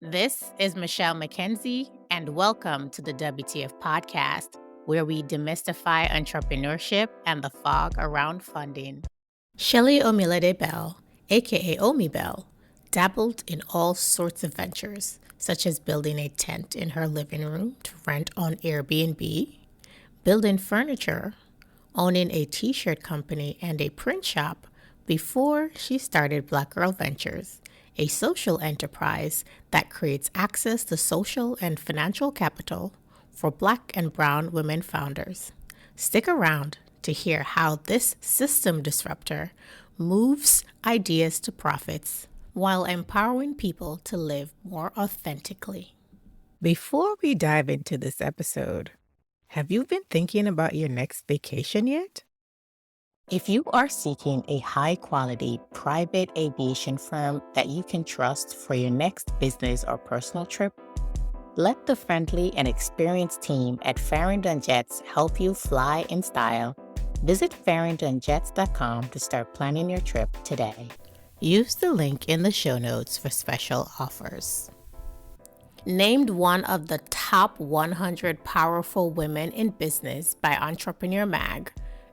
This is Michelle McKenzie, and welcome to the WTF podcast, where we demystify entrepreneurship and the fog around funding. Shelley Omilade Bell, aka Omi Bell, dabbled in all sorts of ventures, such as building a tent in her living room to rent on Airbnb, building furniture, owning a t shirt company and a print shop before she started Black Girl Ventures, a social enterprise that creates access to social and financial capital for Black and Brown women founders. Stick around to hear how this system disruptor moves ideas to profits while empowering people to live more authentically. Before we dive into this episode, have you been thinking about your next vacation yet? If you are seeking a high quality private aviation firm that you can trust for your next business or personal trip, let the friendly and experienced team at Farrington Jets help you fly in style. Visit farringtonjets.com to start planning your trip today. Use the link in the show notes for special offers. Named one of the top 100 powerful women in business by Entrepreneur Mag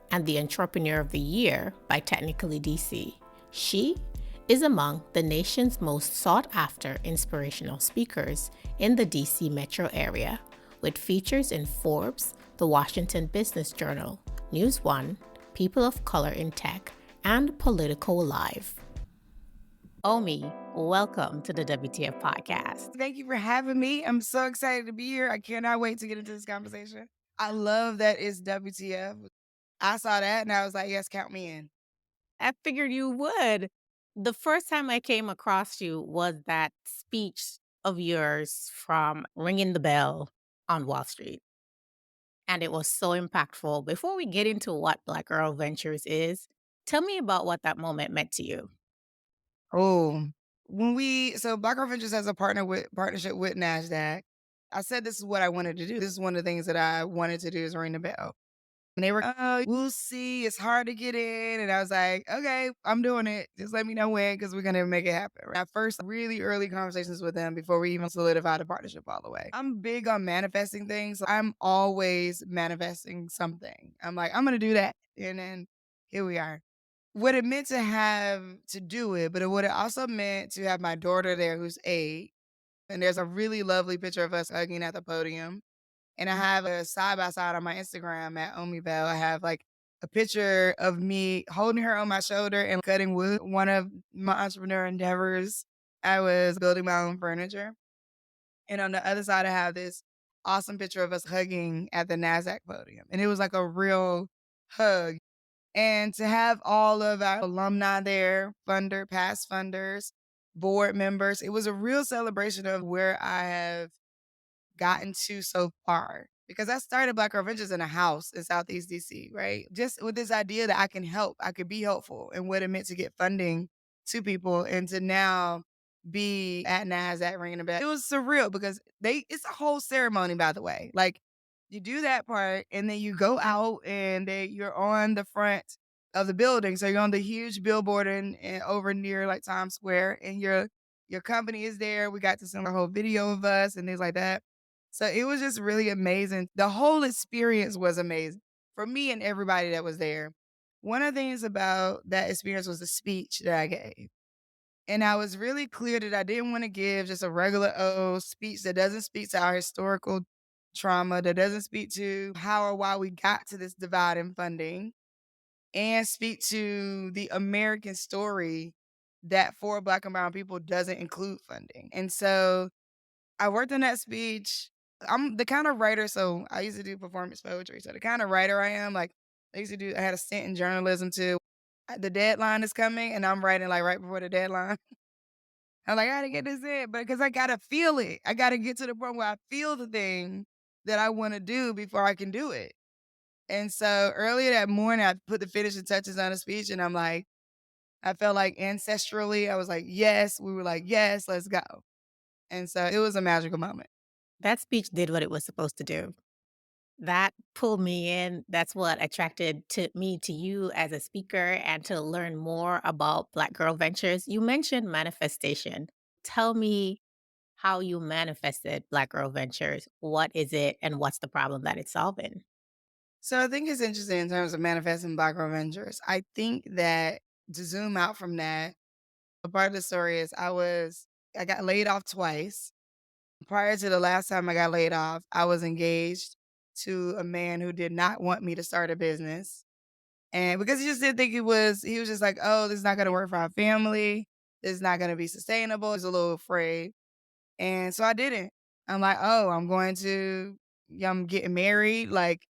and the Entrepreneur of the Year by Technically DC, she is among the nation's most sought after inspirational speakers in the DC metro area, with features in Forbes, the Washington Business Journal, News One, People of Color in Tech, and Politico Live. Omi, welcome to the WTF podcast. Thank you for having me. I'm so excited to be here. I cannot wait to get into this conversation. I love that it's WTF. I saw that and I was like, yes, count me in. I figured you would. The first time I came across you was that speech of yours from Ringing the Bell on Wall Street. And it was so impactful. Before we get into what Black Girl Ventures is, tell me about what that moment meant to you. Oh, so Black Girl Ventures has a partnership with NASDAQ. I said this is what I wanted to do. This is one of the things that I wanted to do is ring the bell. And they were, oh, we'll see. It's hard to get in. And I was like, okay, I'm doing it. Just let me know when, because we're going to make it happen. At first, really early conversations with them before we even solidified the partnership all the way. I'm big on manifesting things. I'm always manifesting something. I'm like, I'm going to do that. And then here we are. What it meant to have to do it, but what it also meant to have my daughter there who's 8. And there's a really lovely picture of us hugging at the podium. And I have a side by side on my Instagram at Omi Bell. I have like a picture of me holding her on my shoulder and cutting wood. One of my entrepreneur endeavors, I was building my own furniture. And on the other side, I have this awesome picture of us hugging at the NASDAQ podium. And it was like a real hug. And to have all of our alumni there, past funders, board members, it was a real celebration of where I have gotten to so far. Because I started Black Girl Ventures in a house in Southeast DC, right? Just with this idea that I can help, I could be helpful, and what it meant to get funding to people and to now be at NASDAQ ringing the bell. It was surreal because it's a whole ceremony, by the way. Like you do that part and then you go out and you're on the front of the building. So you're on the huge billboard and over near like Times Square and your company is there. We got to send a whole video of us and things like that. So it was just really amazing. The whole experience was amazing for me and everybody that was there. One of the things about that experience was the speech that I gave. And I was really clear that I didn't want to give just a regular speech that doesn't speak to our historical trauma, that doesn't speak to how or why we got to this divide in funding, and speak to the American story that for Black and Brown people doesn't include funding. And so I worked on that speech. I'm the kind of writer, so I used to do performance poetry. So the kind of writer I am, like I had a stint in journalism too. The deadline is coming and I'm writing like right before the deadline. I'm like, I gotta get this in, but because I gotta feel it. I gotta get to the point where I feel the thing that I want to do before I can do it. And so earlier that morning, I put the finishing touches on the speech and I'm like, I felt like ancestrally, I was like, yes. We were like, yes, let's go. And so it was a magical moment. That speech did what it was supposed to do. That pulled me in. That's what attracted to me to you as a speaker and to learn more about Black Girl Ventures. You mentioned manifestation. Tell me how you manifested Black Girl Ventures. What is it and what's the problem that it's solving? So I think it's interesting in terms of manifesting Black Girl Ventures. I think that to zoom out from that, a part of the story is I got laid off twice. Prior to the last time I got laid off, I was engaged to a man who did not want me to start a business. And because he just didn't think he was just like, oh, this is not going to work for our family. This is not going to be sustainable. He's a little afraid. And so I didn't. I'm like, "Oh, yeah, I'm getting married, like,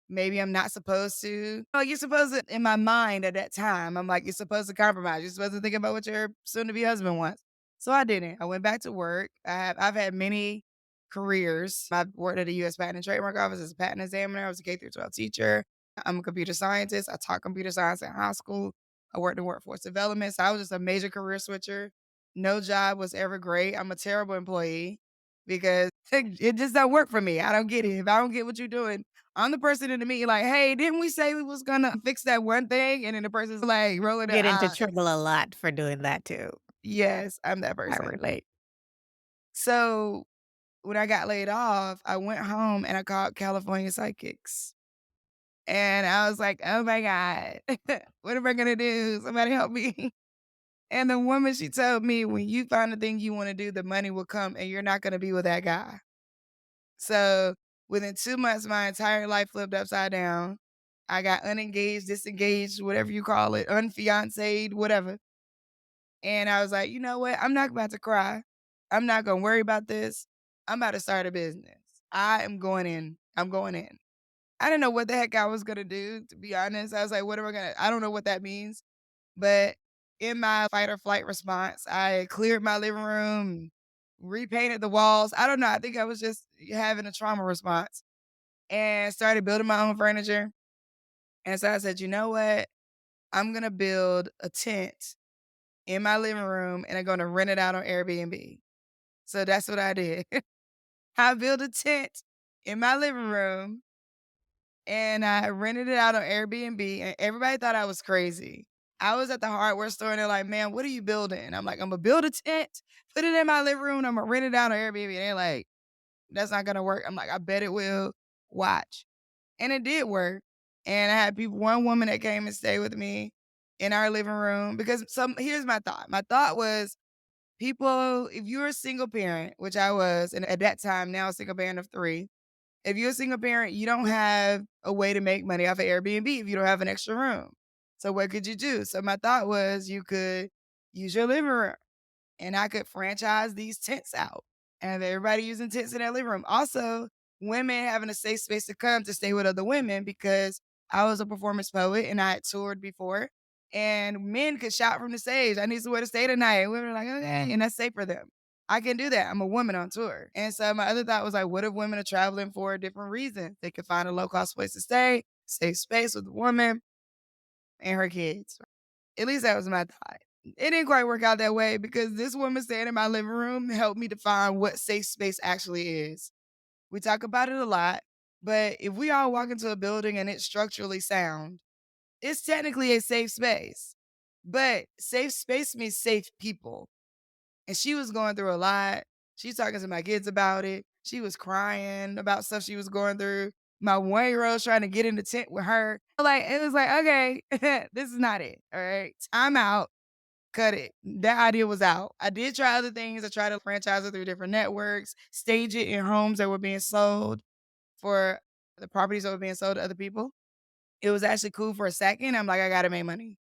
maybe I'm not supposed to." Like, you're supposed to in my mind at that time, I'm like, "You're supposed to compromise. You're supposed to think about what your soon-to-be husband wants." So I didn't. I went back to work. I've had many careers. I've worked at a US Patent and Trademark Office as a patent examiner. I was a K through 12 teacher. I'm a computer scientist. I taught computer science in high school. I worked in workforce development. So I was just a major career switcher. No job was ever great. I'm a terrible employee because it just don't work for me. I don't get it. If I don't get what you're doing, I'm the person in the meeting like, "Hey, didn't we say we was gonna fix that one thing?" And then the person's like rolling their Get into eyes. trouble a lot for doing that too. Yes, I'm that I person. relate. So when I got laid off, I went home and I called California Psychics. And I was like, "Oh my God, what am I gonna do? Somebody help me." And the woman, she told me, "When you find the thing you wanna do, the money will come and you're not gonna be with that guy." So, within 2 months, my entire life flipped upside down. I got unengaged, disengaged, whatever you call it, unfiancéed, whatever. And I was like, "You know what? I'm not about to cry. I'm not gonna worry about this. I'm about to start a business. I am going in. I'm going in." I didn't know what the heck I was gonna do, to be honest. I was like, "What am I gonna" I don't know what that means, but in my fight or flight response, I cleared my living room, repainted the walls. I don't know, I think I was just having a trauma response and started building my own furniture. And so I said, "You know what? I'm gonna build a tent in my living room and I'm gonna rent it out on Airbnb." So that's what I did. I built a tent in my living room and I rented it out on Airbnb, and everybody thought I was crazy. I was at the hardware store and they're like, "Man, what are you building?" I'm like, "I'm gonna build a tent, put it in my living room, I'm gonna rent it out on Airbnb." And they're like, "That's not gonna work." I'm like, "I bet it will. Watch." And it did work. And I had one woman that came and stayed with me in our living room because here's my thought. My thought was people, if you're a single parent, which I was, and at that time, now a single parent of three, if you're a single parent, you don't have a way to make money off of Airbnb if you don't have an extra room. So what could you do? So my thought was you could use your living room and I could franchise these tents out and have everybody using tents in their living room. Also, women having a safe space to come to stay with other women because I was a performance poet and I had toured before. And men could shout from the stage, "I need somewhere to stay tonight." And women are like, "Okay." And that's safe for them. I can do that. I'm a woman on tour. And so my other thought was like, what if women are traveling for different reasons? They could find a low cost place to stay, safe space with the woman and her kids. At least that was my thought. It didn't quite work out that way because this woman staying in my living room helped me define what safe space actually is. We talk about it a lot, but if we all walk into a building and it's structurally sound, it's technically a safe space. But safe space means safe people. And she was going through a lot. She's talking to my kids about it. She was crying about stuff she was going through. My 1-year-old's trying to get in the tent with her. Like, it was like, okay, this is not it. All right. Time out. Cut it. That idea was out. I did try other things. I tried to franchise it through different networks, stage it in homes that were being sold for the properties that were being sold to other people. It was actually cool for a second. I'm like, I gotta make money.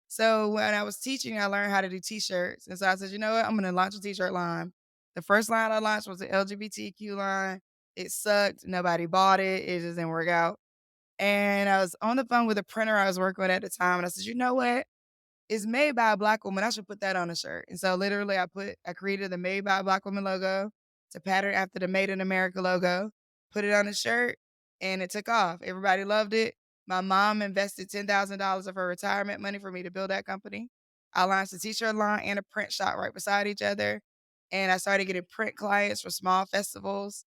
So when I was teaching, I learned how to do t-shirts. And so I said, you know what? I'm gonna launch a t-shirt line. The first line I launched was the LGBTQ line. It sucked. Nobody bought it. It just didn't work out. And I was on the phone with a printer I was working with at the time. And I said, you know what? It's made by a Black woman. I should put that on a shirt. And so literally I created the Made by a Black Woman logo to pattern after the Made in America logo, put it on a shirt, and it took off. Everybody loved it. My mom invested $10,000 of her retirement money for me to build that company. I launched a t-shirt line and a print shop right beside each other. And I started getting print clients for small festivals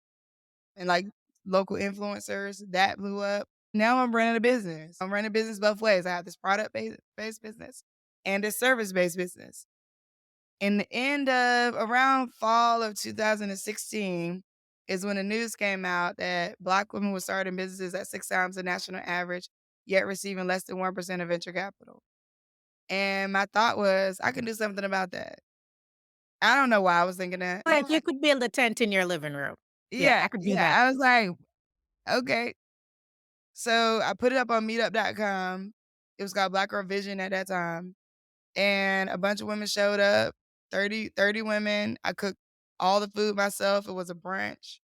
and like local influencers. That blew up. Now I'm running a business. I'm running a business both ways. I have this product based business and this service based business. In the end of around fall of 2016 is when the news came out that Black women were starting businesses at 6 times the national average, yet receiving less than 1% of venture capital. And my thought was, I can do something about that. I don't know why I was thinking that. Like, you could build a tent in your living room. Yeah, Yeah, I could do yeah. that. I was like, okay. So I put it up on meetup.com. It was called Black Girl Vision at that time. And a bunch of women showed up, 30 women. I cooked all the food myself. It was a brunch,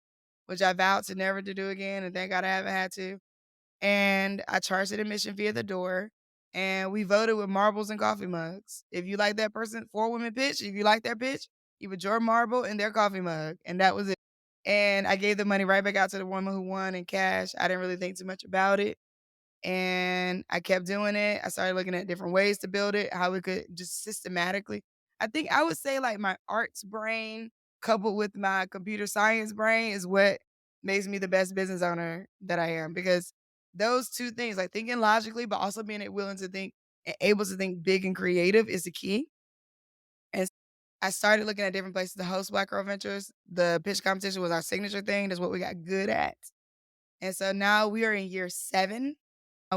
which I vowed to never to do again. And thank God I haven't had to. And I charged an admission fee at the door. And we voted with marbles and coffee mugs. If you like that person, 4 women pitch, if you like their pitch, you put your marble in their coffee mug. And that was it. And I gave the money right back out to the woman who won in cash. I didn't really think too much about it. And I kept doing it. I started looking at different ways to build it, how we could just systematically. I think I would say like my arts brain coupled with my computer science brain is what makes me the best business owner that I am, because those two things, like thinking logically, but also being willing to think and able to think big and creative, is the key. And I started looking at different places to host Black Girl Ventures. The pitch competition was our signature thing. That's what we got good at. And so now we are in year 7.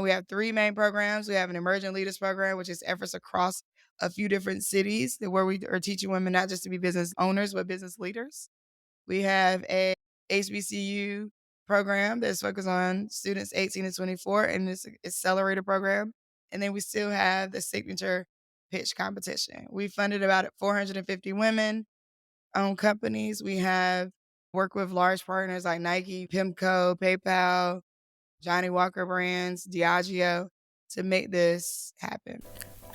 We have 3 main programs. We have an Emerging Leaders program, which is efforts across a few different cities where we are teaching women not just to be business owners, but business leaders. We have a HBCU program that's focused on students 18 to 24, and it's an accelerator program. And then we still have the signature pitch competition. We funded about 450 women owned companies. We have worked with large partners like Nike, Pimco, PayPal, Johnny Walker Brands, Diageo, to make this happen.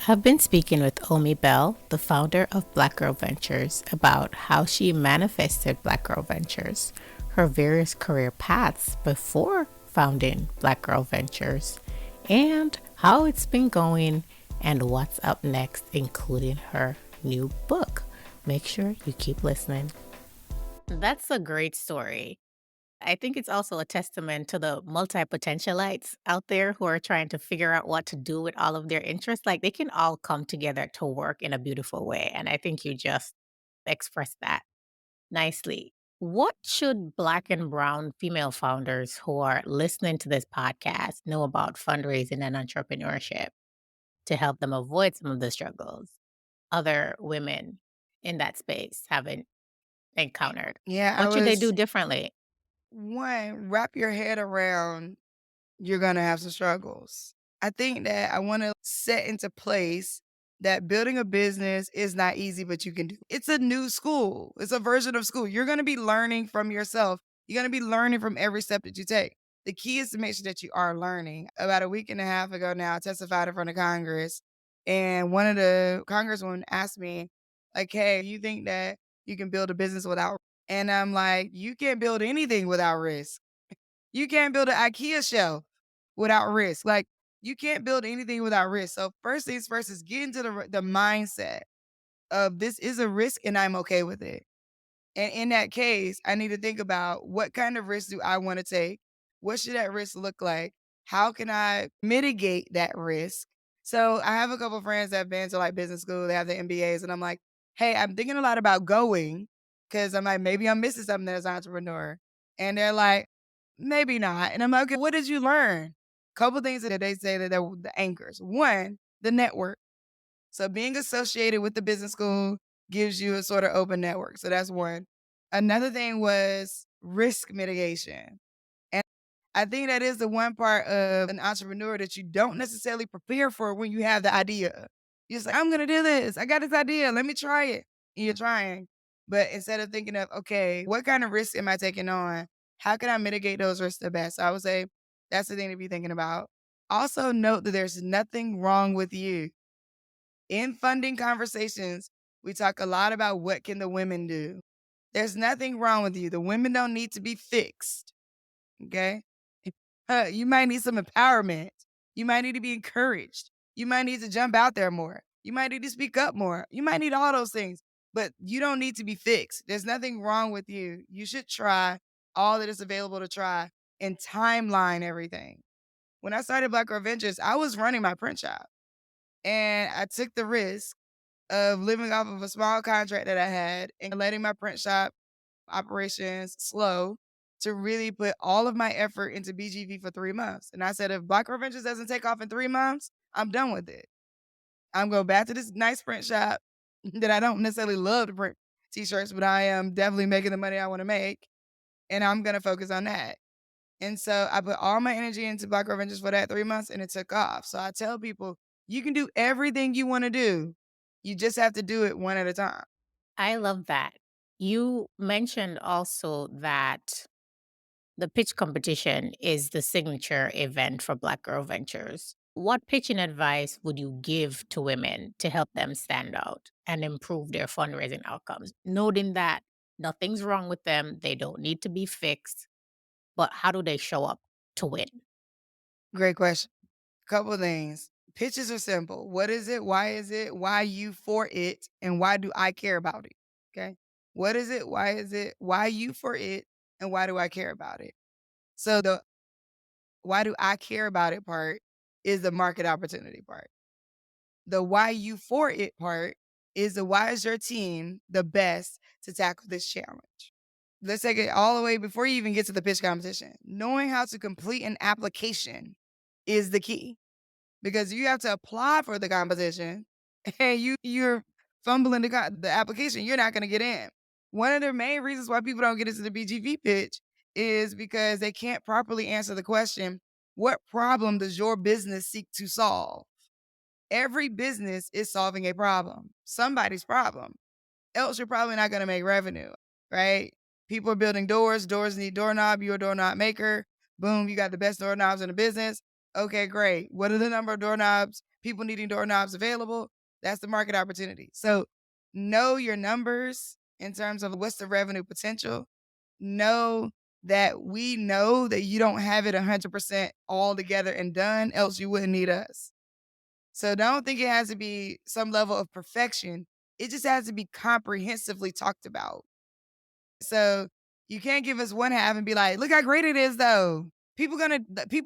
I've been speaking with Omi Bell, the founder of Black Girl Ventures, about how she manifested Black Girl Ventures, her various career paths before founding Black Girl Ventures, and how it's been going and what's up next, including her new book. Make sure you keep listening. That's a great story. I think it's also a testament to the multi potentialites out there who are trying to figure out what to do with all of their interests. Like, they can all come together to work in a beautiful way. And I think you just expressed that nicely. What should Black and Brown female founders who are listening to this podcast know about fundraising and entrepreneurship to help them avoid some of the struggles other women in that space haven't encountered? Yeah, I What should they do was differently? one, wrap your head around you're gonna have some struggles. I think that I wanna set into place that building a business is not easy, but you can do. It's a new school. It's a version of school. You're gonna be learning from yourself. You're gonna be learning from every step that you take. The key is to make sure that you are learning. About a week and a half ago now, I testified in front of Congress, and one of the congresswomen asked me, like, "Hey, you think that you can build a business without?" And I'm like, "You can't build anything without risk. You can't build an IKEA shelf without risk. Like, you can't build anything without risk." So first things first is get into the mindset of this is a risk and I'm okay with it. And in that case, I need to think about what kind of risk do I want to take? What should that risk look like? How can I mitigate that risk? So I have a couple of friends that have been to like business school, they have the MBAs, and I'm like, hey, I'm thinking a lot about going because I'm like, maybe I'm missing something as an entrepreneur. And they're like, maybe not. And I'm like, okay, what did you learn? Couple things that they say that they're the anchors. One, the network. So being associated with the business school gives you a sort of open network. So that's one. Another thing was risk mitigation. And I think that is the one part of an entrepreneur that you don't necessarily prepare for when you have the idea. You're just like, I'm going to do this. I got this idea. Let me try it. And you're trying. But instead of thinking of, okay, what kind of risk am I taking on? How can I mitigate those risks the best? So I would say that's the thing to be thinking about. Also, note that there's nothing wrong with you. In funding conversations, we talk a lot about what can the women do. There's nothing wrong with you. The women don't need to be fixed. Okay. You might need some empowerment. You might need to be encouraged. You might need to jump out there more. You might need to speak up more. You might need all those things, but you don't need to be fixed. There's nothing wrong with you. You should try all that is available to try and timeline everything. When I started Black Girl Ventures, I was running my print shop and I took the risk of living off of a small contract that I had and letting my print shop operations slow to really put all of my effort into BGV for 3 months. And I said, if Black Girl Ventures doesn't take off in 3 months, I'm done with it. I'm going back to this nice print shop that I don't necessarily love to print t-shirts, but I am definitely making the money I want to make. And I'm going to focus on that. And so I put all my energy into Black Girl Ventures for that 3 months and it took off. So I tell people, you can do everything you want to do. You just have to do it one at a time. I love that. You mentioned also that the pitch competition is the signature event for Black Girl Ventures. What pitching advice would you give to women to help them stand out and improve their fundraising outcomes, noting that nothing's wrong with them, they don't need to be fixed, but how do they show up to win? Great question. Couple things. Pitches are simple. What is it? Why is it? Why you for it? And why do I care about it? Okay. What is it? Why is it? Why you for it? And why do I care about it? So the why do I care about it part is the market opportunity part. The why you for it part is the why is your team the best to tackle this challenge? Let's take it all the way before you even get to the pitch competition. Knowing how to complete an application is the key because you have to apply for the competition and you're fumbling the application, you're not going to get in. One of the main reasons why people don't get into the BGV pitch is because they can't properly answer the question, what problem does your business seek to solve? Every business is solving a problem, somebody's problem. Else you're probably not going to make revenue, right? People are building doors. Doors need doorknob. You're a doorknob maker. Boom, you got the best doorknobs in the business. Okay, great. What are the number of doorknobs, people needing doorknobs available? That's the market opportunity. So know your numbers in terms of what's the revenue potential. Know that we know that you don't have it 100% all together and done, else you wouldn't need us. So don't think it has to be some level of perfection. It just has to be comprehensively talked about. So you can't give us one half and be like, look how great it is though. People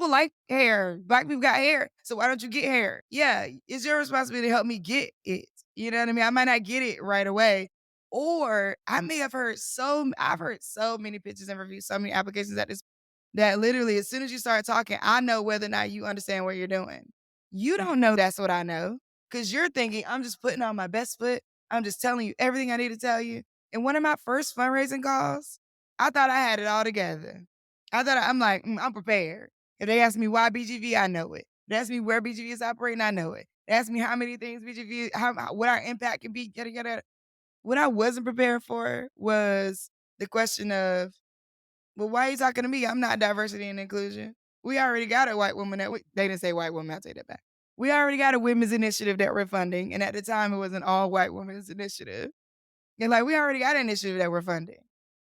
like hair. Black people got hair. So why don't you get hair? Yeah, it's your responsibility to help me get it. You know what I mean? I might not get it right away. Or I may have I've heard so many pitches and reviews, so many applications that literally as soon as you start talking, I know whether or not you understand what you're doing. You don't know that's what I know because you're thinking, I'm just putting on my best foot. I'm just telling you everything I need to tell you. And one of my first fundraising calls, I thought I had it all together. I'm like, I'm prepared. If they ask me why BGV, I know it. They ask me where BGV is operating, I know it. They ask me how many things BGV, what our impact can be, yada, yada. What I wasn't prepared for was the question of, well, why are you talking to me? I'm not diversity and inclusion. We already got a white woman they didn't say white woman, I'll take that back. We already got a women's initiative that we're funding. And at the time, it was an all white women's initiative. And like, we already got an initiative that we're funding.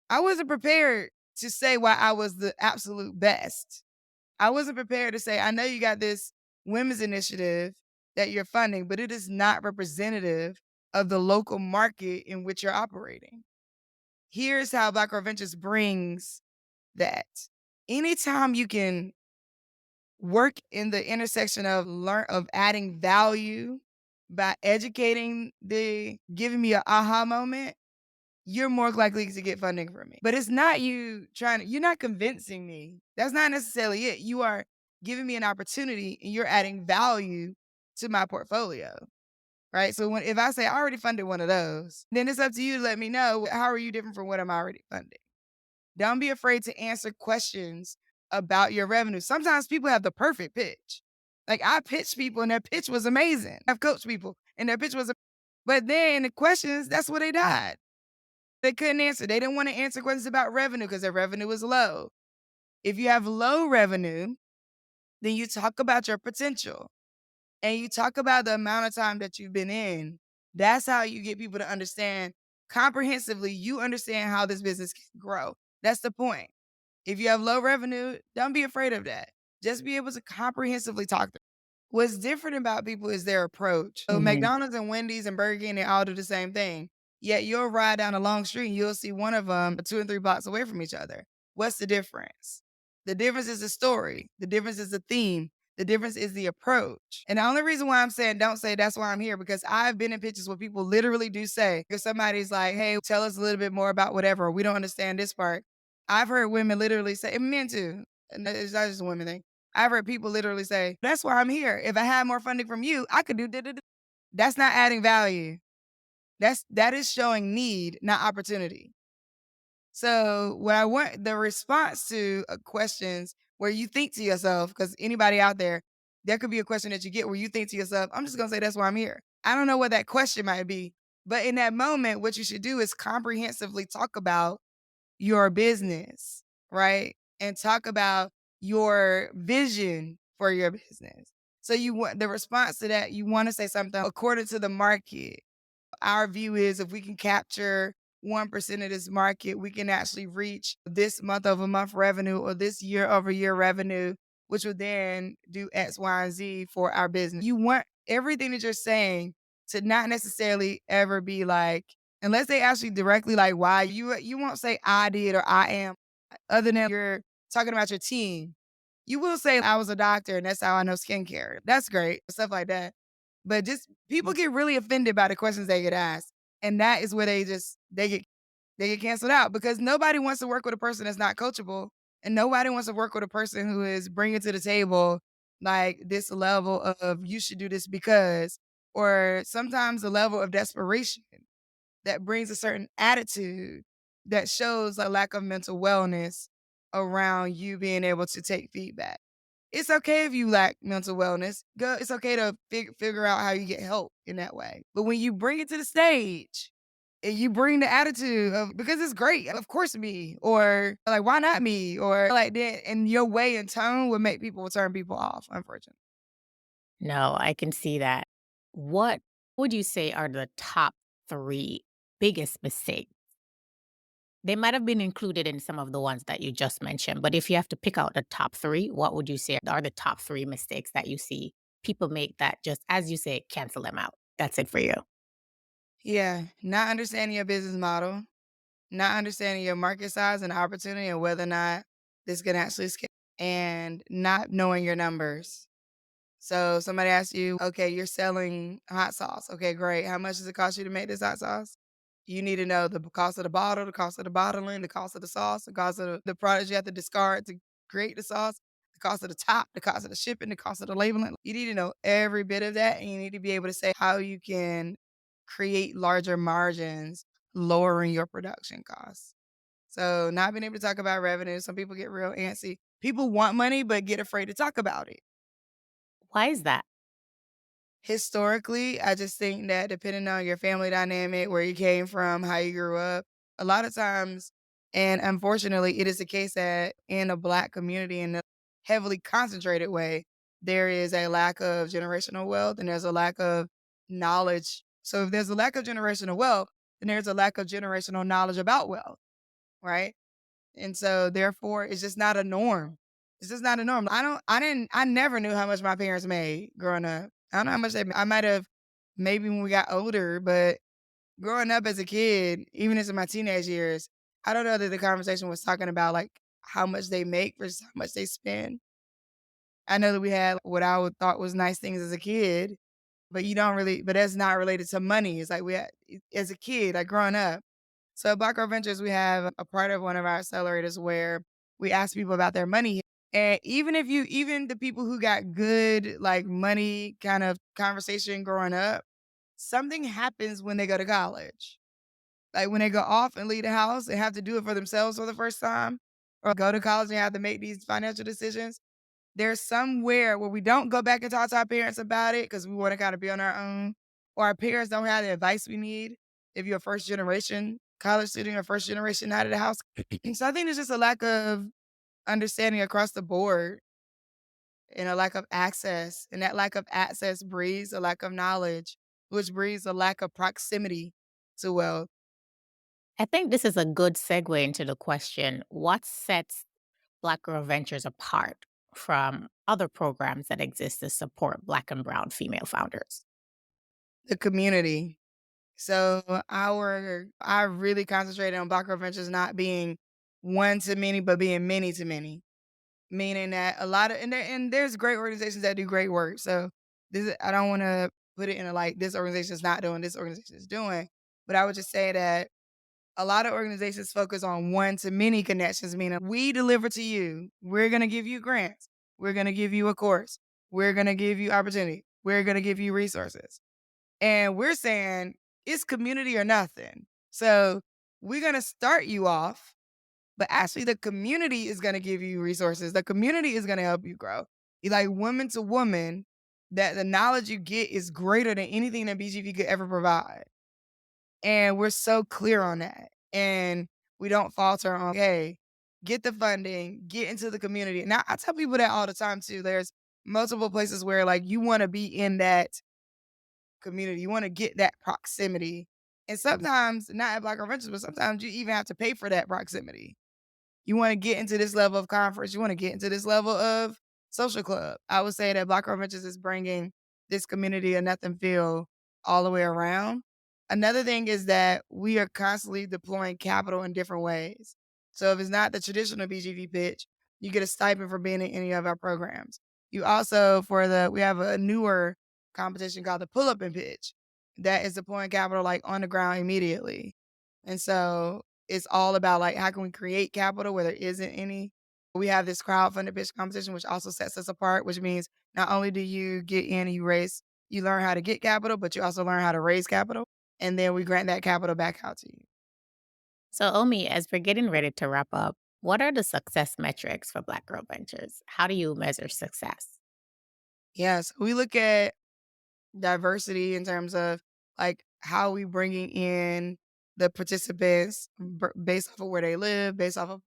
I wasn't prepared to say why I was the absolute best. I wasn't prepared to say, I know you got this women's initiative that you're funding, but it is not representative of the local market in which you're operating. Here's how Black Girl Ventures brings that. Anytime you can work in the intersection of adding value by giving me an aha moment, you're more likely to get funding from me. But it's not you're not convincing me. That's not necessarily it. You are giving me an opportunity and you're adding value to my portfolio. Right. So if I say I already funded one of those, then it's up to you to let me know how are you different from what I'm already funding. Don't be afraid to answer questions about your revenue. Sometimes people have the perfect pitch. Like I pitched people and their pitch was amazing. I've coached people and their pitch was, but then the questions, that's where they died. They couldn't answer. They didn't want to answer questions about revenue because their revenue was low. If you have low revenue, then you talk about your potential and you talk about the amount of time that you've been in. That's how you get people to understand comprehensively. You understand how this business can grow. That's the point. If you have low revenue, don't be afraid of that. Just be able to comprehensively talk to them. What's different about people is their approach. So McDonald's and Wendy's and Burger King, they all do the same thing. Yet you'll ride down a long street and you'll see one of them 2 and 3 blocks away from each other. What's the difference? The difference is the story. The difference is the theme. The difference is the approach. And the only reason why I'm saying don't say that's why I'm here, because I've been in pitches where people literally do say, if somebody's like, hey, tell us a little bit more about whatever, we don't understand this part. I've heard women literally say, and men too, and it's not just a women thing. I've heard people literally say, that's why I'm here. If I had more funding from you, I could do da-da-da. That's not adding value. That is showing need, not opportunity. So what I want the response to questions where you think to yourself, because anybody out there could be a question that you get where you think to yourself, I'm just gonna say that's why I'm here. I don't know what that question might be, but in that moment, what you should do is comprehensively talk about your business, right? And talk about your vision for your business. So you want the response to that, you want to say something according to the market. Our view is if we can capture 1% of this market, we can actually reach this month over month revenue or this year over year revenue, which would then do X, Y, and Z for our business. You want everything that you're saying to not necessarily ever be like, unless they ask you directly like why, you won't say I did or I am, other than you're talking about your team. You will say I was a doctor and that's how I know skincare. That's great. Stuff like that. But just people get really offended by the questions they get asked. And that is where they get canceled out because nobody wants to work with a person that's not coachable. And nobody wants to work with a person who is bringing to the table like this level of you should do this because, or sometimes a level of desperation that brings a certain attitude that shows a lack of mental wellness around you being able to take feedback. It's okay if you lack mental wellness. It's okay to figure out how you get help in that way. But when you bring it to the stage and you bring the attitude of because it's great, of course me, or like why not me, or like that, and your way and tone would make people turn people off. Unfortunately, No, I can see that. What would you say are the top 3 biggest mistakes? They might have been included in some of the ones that you just mentioned, but if you have to pick out the top 3, what would you say are the top 3 mistakes that you see people make that just, as you say, cancel them out? That's it for you. yeah, not understanding your business model, not understanding your market size and opportunity, and whether or not this can actually scale, and not knowing your numbers. So somebody asks you, okay, you're selling hot sauce. Okay, great. How much does it cost you to make this hot sauce? You need to know the cost of the bottle, the cost of the bottling, the cost of the sauce, the cost of the products you have to discard to create the sauce, the cost of the top, the cost of the shipping, the cost of the labeling. You need to know every bit of that, and you need to be able to say how you can create larger margins, lowering your production costs. So not being able to talk about revenue, some people get real antsy. People want money, but get afraid to talk about it. Why is that? Historically, I just think that depending on your family dynamic, where you came from, how you grew up, a lot of times, and unfortunately, it is the case that in a Black community, in a heavily concentrated way, there is a lack of generational wealth and there's a lack of knowledge. So if there's a lack of generational wealth, then there's a lack of generational knowledge about wealth, right? And so therefore, it's just not a norm. It's just not a norm. I never knew how much my parents made growing up. I don't know how much they made. I might have maybe when we got older, but growing up as a kid, even into my teenage years, I don't know that the conversation was talking about like how much they make versus how much they spend. I know that we had what I would thought was nice things as a kid, but you don't really, but that's not related to money. It's like we had as a kid, like growing up. So at Black Girl Ventures, we have a part of one of our accelerators where we ask people about their money. And even the people who got good, like money kind of conversation growing up, something happens when they go to college. Like when they go off and leave the house and have to do it for themselves for the first time, or go to college and have to make these financial decisions. There's somewhere where we don't go back and talk to our parents about it because we want to kind of be on our own, or our parents don't have the advice we need if you're a first generation college student or first generation out of the house. So I think there's just a lack of understanding across the board and a lack of access. And that lack of access breeds a lack of knowledge, which breeds a lack of proximity to wealth. I think this is a good segue into the question, what sets Black Girl Ventures apart from other programs that exist to support Black and brown female founders? The community. So I really concentrated on Black Girl Ventures not being one to many, but being many to many. meaning that a lot of and there's great organizations that do great work. So I don't want to put it in a like this organization is not doing, this organization is doing, but I would just say that a lot of organizations focus on one to many connections, meaning we deliver to you. We're going to give you grants. We're going to give you a course. We're going to give you opportunity. We're going to give you resources. And we're saying it's community or nothing. So we're going to start you off, but actually the community is going to give you resources. The community is going to help you grow. Like woman to woman, that the knowledge you get is greater than anything that BGV could ever provide. And we're so clear on that. And we don't falter on, hey, get the funding, get into the community. Now, I tell people that all the time too. There's multiple places where like you want to be in that community. You want to get that proximity. And sometimes, not at Black Girl Ventures, but sometimes you even have to pay for that proximity. You want to get into this level of conference. You want to get into this level of social club. I would say that Black Girl Ventures is bringing this community of nothing feel all the way around. Another thing is that we are constantly deploying capital in different ways. So if it's not the traditional BGV pitch, you get a stipend for being in any of our programs. You also, we have a newer competition called the Pull Up and Pitch that is deploying capital like on the ground immediately. And so it's all about like how can we create capital where there isn't any. We have this crowdfunded pitch competition, which also sets us apart, which means not only do you get in and you learn how to get capital, but you also learn how to raise capital. And then we grant that capital back out to you. So, Omi, as we're getting ready to wrap up, what are the success metrics for Black Girl Ventures? How do you measure success? Yes, we look at diversity in terms of like how we bringing in the participants based off of where they live, based off of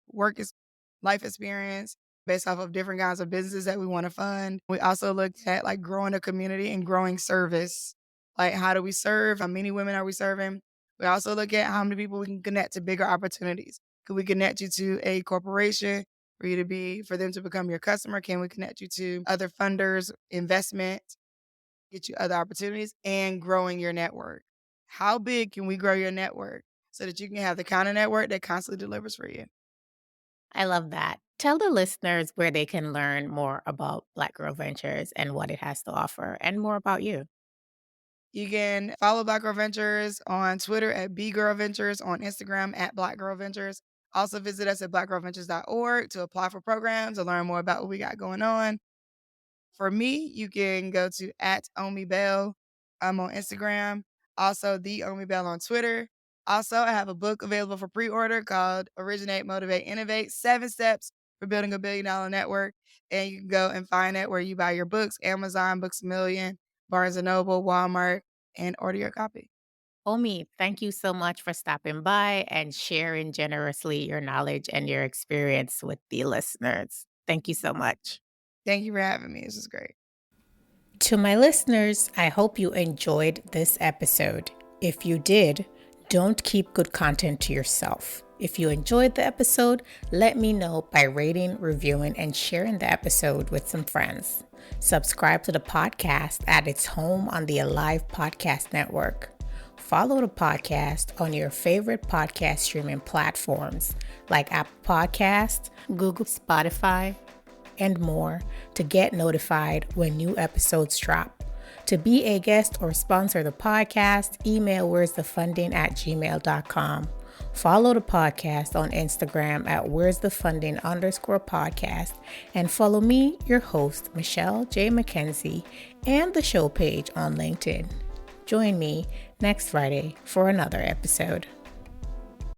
life experience, based off of different kinds of businesses that we want to fund. We also looked at like growing a community and growing service. Like how do we serve? How many women are we serving? We also look at how many people we can connect to bigger opportunities. Can we connect you to a corporation for them to become your customer? Can we connect you to other funders, investment? Get you other opportunities and growing your network. How big can we grow your network so that you can have the kind of network that constantly delivers for you? I love that. Tell the listeners where they can learn more about Black Girl Ventures and what it has to offer and more about you. You can follow Black Girl Ventures on Twitter at BGirlVentures, on Instagram at Black Girl Ventures. Also visit us at blackgirlventures.org to apply for programs, to learn more about what we got going on. For me, you can go to @OmiBell. I'm on Instagram. Also, the Omi Bell on Twitter. Also, I have a book available for pre-order called Originate, Motivate, Innovate, 7 Steps for Building a $1 billion Network. And you can go and find it where you buy your books, Amazon, Books A Million, Barnes & Noble, Walmart, and order your copy. Omi, thank you so much for stopping by and sharing generously your knowledge and your experience with the listeners. Thank you so much. Thank you for having me. This is great. To my listeners, I hope you enjoyed this episode. If you did, don't keep good content to yourself. If you enjoyed the episode, let me know by rating, reviewing, and sharing the episode with some friends. Subscribe to the podcast at its home on the Alive Podcast Network. Follow the podcast on your favorite podcast streaming platforms like Apple Podcasts, Google, Spotify, and more to get notified when new episodes drop. To be a guest or sponsor the podcast, email where'sthefunding@gmail.com. Follow the podcast on Instagram at where'sthefunding_podcast and follow me, your host, Michelle J. McKenzie, and the show page on LinkedIn. Join me next Friday for another episode.